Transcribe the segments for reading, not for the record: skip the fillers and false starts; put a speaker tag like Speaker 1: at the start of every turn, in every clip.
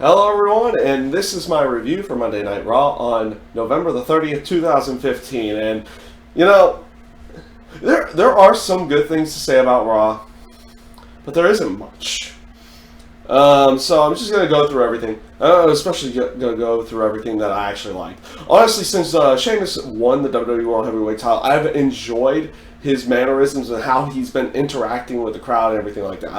Speaker 1: Hello everyone, and this is my review for Monday Night Raw on November the 30th, 2015. And, you know, there are some good things to say about Raw, but there isn't much. So I'm just going to go through everything. Especially going to go through everything that I actually like. Honestly, since Sheamus won the WWE World Heavyweight title, I've enjoyed his mannerisms and how he's been interacting with the crowd and everything like that.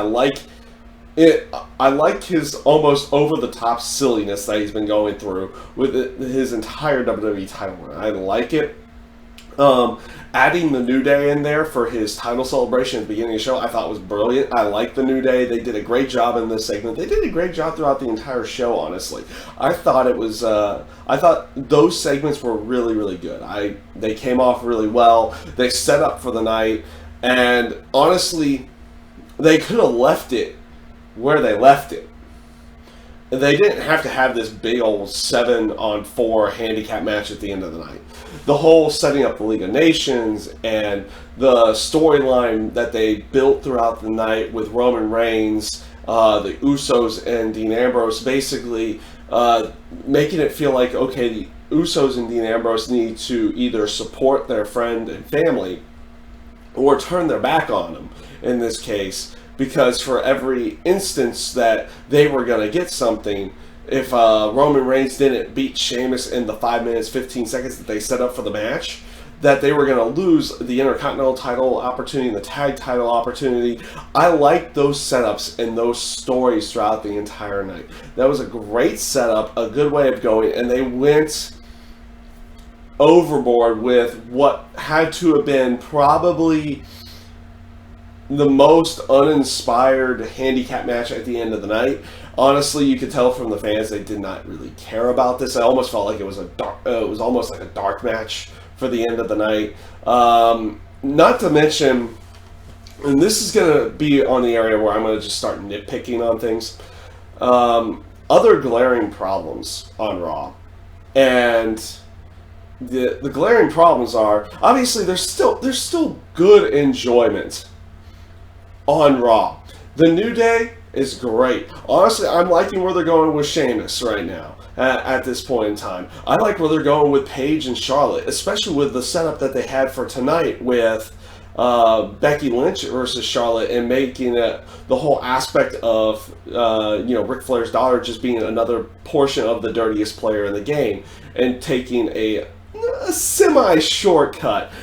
Speaker 1: I like his almost over-the-top silliness that he's been going through with his entire WWE title run. I like it. Adding the New Day in there for his title celebration at the beginning of the show, I thought was brilliant. I like the New Day. They did a great job in this segment. They did a great job throughout the entire show, honestly. I thought those segments were really, really good. They came off really well. They set up for the night, and honestly, they could have left it where they left it. They didn't have to have this big old 7-on-4 handicap match at the end of the night. The whole setting up the League of Nations and the storyline that they built throughout the night with Roman Reigns, the Usos, and Dean Ambrose, basically making it feel like, okay, the Usos and Dean Ambrose need to either support their friend and family or turn their back on them in this case. Because for every instance that they were going to get something, if Roman Reigns didn't beat Sheamus in the 5 minutes, 15 seconds that they set up for the match, that they were going to lose the Intercontinental title opportunity and the tag title opportunity. I like those setups and those stories throughout the entire night. That was a great setup, a good way of going, and they went overboard with what had to have been probably the most uninspired handicap match at the end of the night. Honestly, you could tell from the fans they did not really care about this. I almost felt like it was almost like a dark match for the end of the night. Not to mention, and this is going to be on the area where I'm going to just start nitpicking on things. Other glaring problems on Raw, and the glaring problems are obviously there's still good enjoyment on Raw. The New Day is great. Honestly, I'm liking where they're going with Sheamus right now at this point in time. I like where they're going with Paige and Charlotte, especially with the setup that they had for tonight with Becky Lynch versus Charlotte, and making it the whole aspect of Ric Flair's daughter just being another portion of the dirtiest player in the game, and taking a semi-shortcut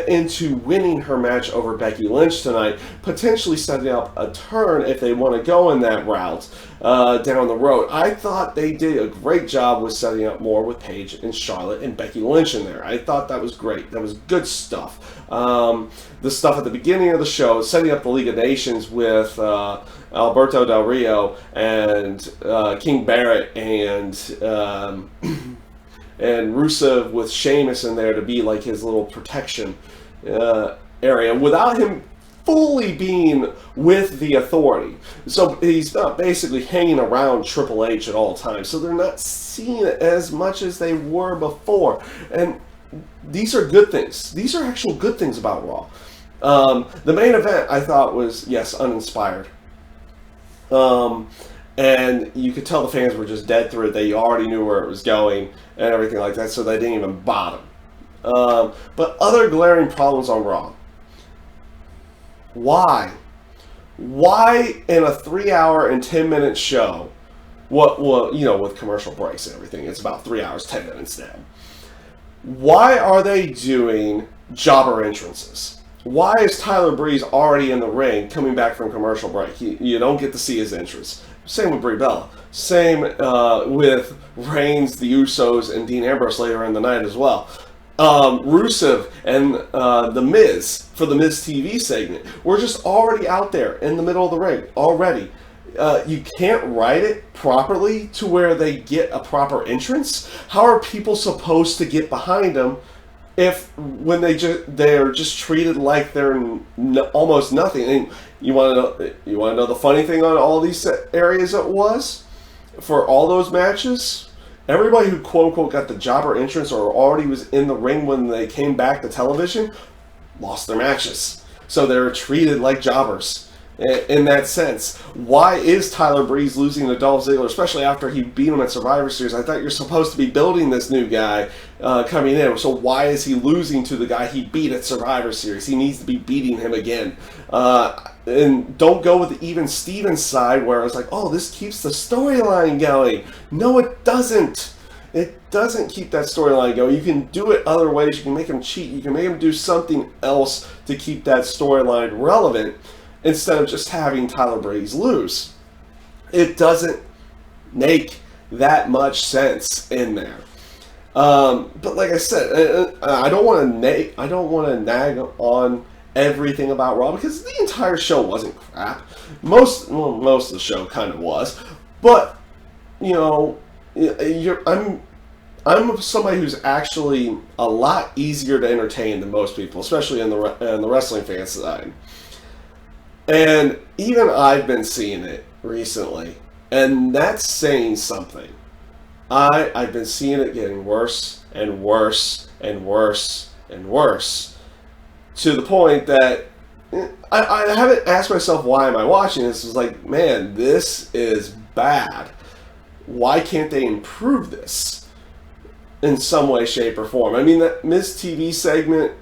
Speaker 1: into winning her match over Becky Lynch tonight, potentially setting up a turn if they want to go in that route down the road. I thought they did a great job with setting up more with Paige and Charlotte and Becky Lynch in there. I thought that was great. That was good stuff. The stuff at the beginning of the show, setting up the League of Nations with Alberto Del Rio and King Barrett and Rusev with Sheamus in there to be like his little protection area without him fully being with the Authority. So he's not basically hanging around Triple H at all times. So they're not seen as much as they were before. And these are good things. These are actual good things about Raw. The main event, I thought, was, yes, uninspired. And you could tell the fans were just dead through it. They already knew where it was going and everything like that, so they didn't even bother. But other glaring problems on Raw. Why? Why in a 3-hour and 10-minute show, with commercial breaks and everything, it's about 3 hours, 10 minutes now. Why are they doing jobber entrances? Why is Tyler Breeze already in the ring coming back from commercial break? You don't get to see his entrance. Same with Brie Bella. Same with Reigns, the Usos, and Dean Ambrose later in the night as well. Rusev and The Miz for the Miz TV segment. We're just already out there in the middle of the ring already. You can't write it properly to where they get a proper entrance. How are people supposed to get behind them when they're just treated like they're almost nothing? And you want to know the funny thing on all these areas it was for all those matches? Everybody who quote unquote got the jobber entrance or already was in the ring when they came back to television lost their matches. So they're treated like jobbers. in that sense. Why is Tyler Breeze losing to Dolph Ziggler, especially after he beat him at Survivor Series? I thought you're supposed to be building this new guy coming in, so why is he losing to the guy he beat at Survivor Series? He needs to be beating him again. And don't go with the even Stevens side where it's like, oh, this keeps the storyline going. No, it doesn't. It doesn't keep that storyline going. You can do it other ways. You can make him cheat. You can make him do something else to keep that storyline relevant instead of just having Tyler Breeze lose. It doesn't make that much sense in there. But like I said, I don't want to nag on everything about Raw because the entire show wasn't crap. Most of the show kind of was, but you know, I'm somebody who's actually a lot easier to entertain than most people, especially in the wrestling fan side. And even I've been seeing it recently, and that's saying something. I've been seeing it getting worse and worse and worse and worse, to the point that I haven't asked myself, why am I watching this? It's like, man, this is bad. Why can't they improve this in some way, shape, or form? I mean, that Miz TV segment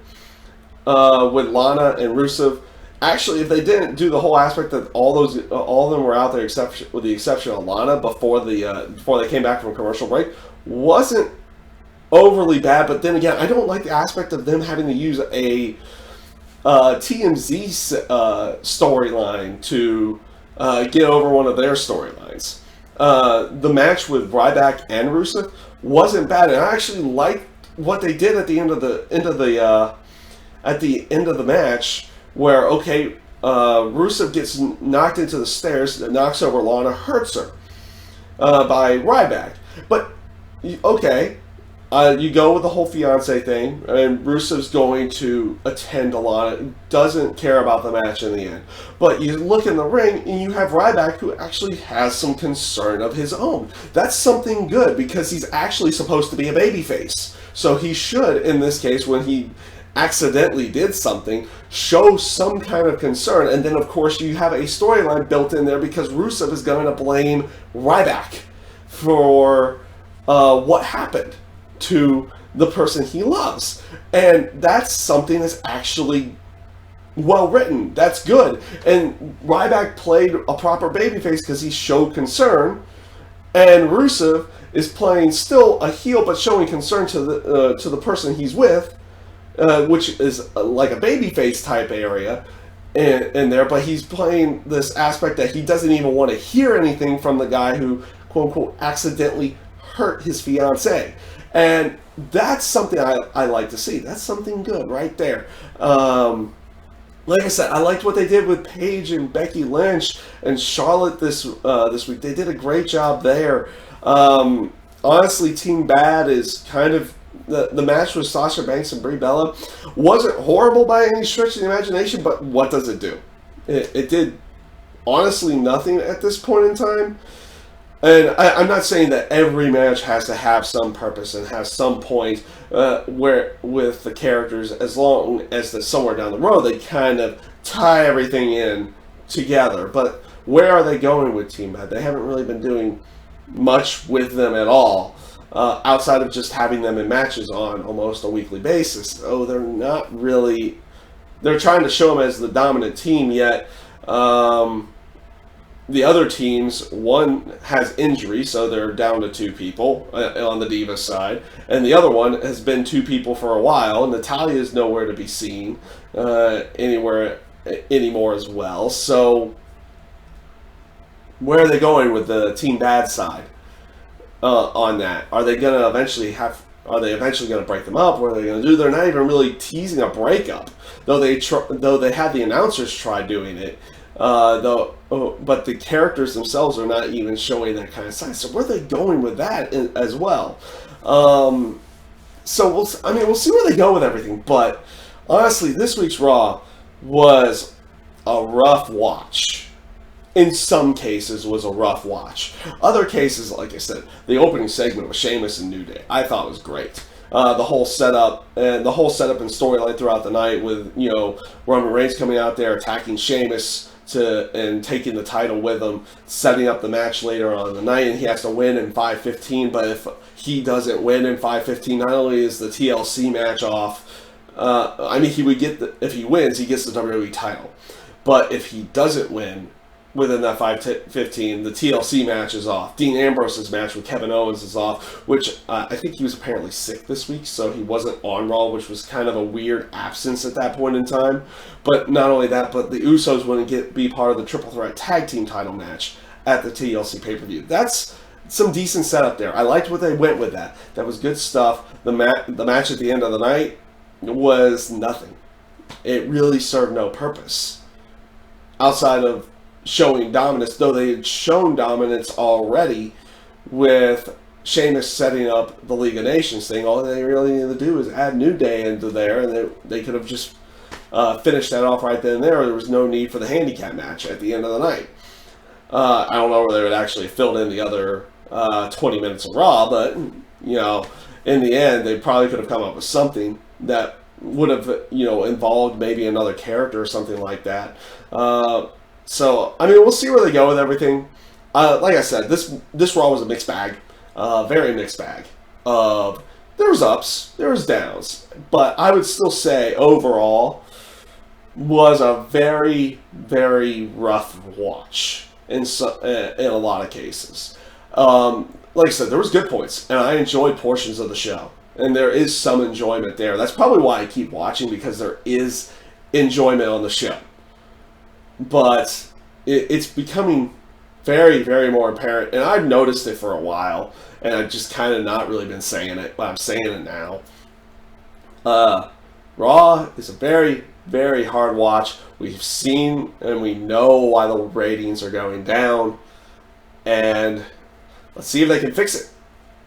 Speaker 1: with Lana and Rusev, actually, if they didn't do the whole aspect that all of them were out there, with the exception of Lana, before they came back from commercial break, wasn't overly bad. But then again, I don't like the aspect of them having to use a TMZ storyline to get over one of their storylines. The match with Ryback and Rusev wasn't bad, and I actually liked what they did at the end of the match, where Rusev gets knocked into the stairs, knocks over Lana, hurts her by Ryback. But you go with the whole fiance thing, and Rusev's going to attend to Lana, doesn't care about the match in the end. But you look in the ring, and you have Ryback, who actually has some concern of his own. That's something good, because he's actually supposed to be a babyface. So he should, in this case, when he accidentally did something, show some kind of concern. And then, of course, you have a storyline built in there, because Rusev is going to blame Ryback for what happened to the person he loves. And that's something that's actually well written. That's good. And Ryback played a proper babyface because he showed concern, and Rusev is playing still a heel but showing concern to the person he's with, which is like a babyface type area in there, but he's playing this aspect that he doesn't even want to hear anything from the guy who, quote unquote, accidentally hurt his fiancée. And that's something I like to see. That's something good right there. Like I said, I liked what they did with Paige and Becky Lynch and Charlotte this week. They did a great job there. Honestly, Team Bad is kind of... The match with Sasha Banks and Brie Bella wasn't horrible by any stretch of the imagination, but what does it do? It did honestly nothing at this point in time. And I'm not saying that every match has to have some purpose and have some point where with the characters, as long as that somewhere down the road they kind of tie everything in together. But where are they going with Team Bad? They haven't really been doing much with them at all, outside of just having them in matches on almost a weekly basis. So they're not really... They're trying to show them as the dominant team, yet... the other teams, one has injury, so they're down to 2 people on the Divas side, and the other one has been 2 people for a while. Natalya is nowhere to be seen anywhere anymore as well. So where are they going with the Team Bad side on that? Are they going to eventually Are they eventually going to break them up? What are they going to do? They're not even really teasing a breakup, though they had the announcers try doing it. But the characters themselves are not even showing that kind of sign. So where are they going with that as well? So we'll see where they go with everything. But honestly, this week's Raw was a rough watch. In some cases, was a rough watch. Other cases, like I said, the opening segment with Sheamus and New Day, I thought was great. The whole setup and storyline throughout the night with Roman Reigns coming out there attacking Sheamus and taking the title with him, setting up the match later on in the night, and he has to win in 5:15. But if he doesn't win in 5:15, not only is the TLC match off, he would get if he wins, he gets the WWE title. But if he doesn't win within that 5:15, the TLC match is off. Dean Ambrose's match with Kevin Owens is off, which I think he was apparently sick this week, so he wasn't on Raw, which was kind of a weird absence at that point in time. But not only that, but the Usos wouldn't be part of the Triple Threat Tag Team title match at the TLC pay-per-view. That's some decent setup there. I liked what they went with that. That was good stuff. The match at the end of the night was nothing. It really served no purpose outside of showing dominance, though they had shown dominance already with Sheamus setting up the League of Nations thing. All they really needed to do is add New Day into there, and they could have just finished that off right then and there. There was no need for the handicap match at the end of the night. I don't know whether it actually filled in the other 20 minutes of Raw, but in the end, they probably could have come up with something that would have involved maybe another character or something like that. So, we'll see where they go with everything. Like I said, this Raw was a mixed bag. Very mixed bag. There was ups, there was downs. But I would still say, overall, was a very, very rough watch in a lot of cases. Like I said, there was good points, and I enjoyed portions of the show. And there is some enjoyment there. That's probably why I keep watching, because there is enjoyment on the show. But it's becoming very, very more apparent, and I've noticed it for a while, and I've just kind of not really been saying it, but I'm saying it now. Raw is a very, very hard watch. We've seen and we know why the ratings are going down, and let's see if they can fix it.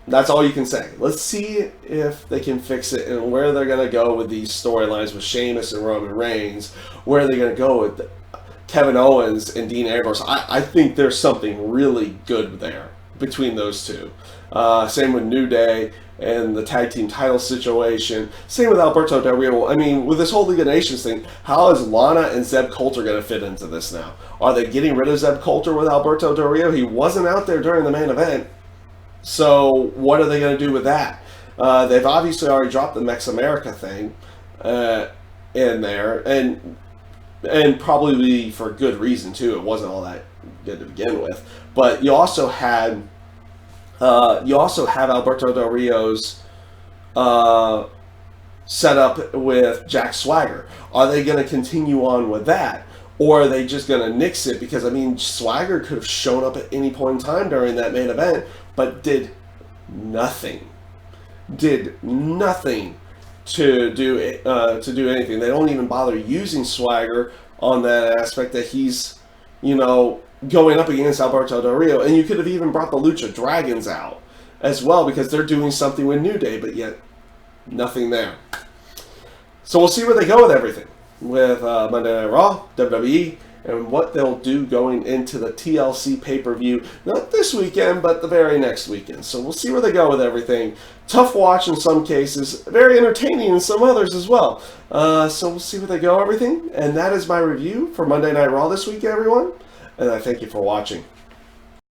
Speaker 1: That's all you can say. Let's see if they can fix it and where they're going to go with these storylines with Sheamus and Roman Reigns. Where are they going to go with Kevin Owens and Dean Ambrose? I think there's something really good there between those two. Same with New Day and the tag team title situation. Same with Alberto Del Rio. With this whole League of Nations thing, how is Lana and Zeb Coulter going to fit into this now? Are they getting rid of Zeb Coulter with Alberto Del Rio? He wasn't out there during the main event. So what are they going to do with that? They've obviously already dropped the Mex America thing in there, and probably for good reason too. It wasn't all that good to begin with. But you also have Alberto Del Rio's set up with Jack Swagger. Are they going to continue on with that? Or are they just going to nix it? Because, Swagger could have shown up at any point in time during that main event, but did nothing. Did nothing to do anything. They don't even bother using Swagger on that aspect that he's, going up against Alberto Del Rio. And you could have even brought the Lucha Dragons out as well, because they're doing something with New Day, but yet nothing there. So we'll see where they go with everything. With Monday Night Raw, WWE, and what they'll do going into the TLC pay-per-view, not this weekend, but the very next weekend. So we'll see where they go with everything. Tough watch in some cases, very entertaining in some others as well. So we'll see where they go, everything. And that is my review for Monday Night Raw this week, everyone. And I thank you for watching.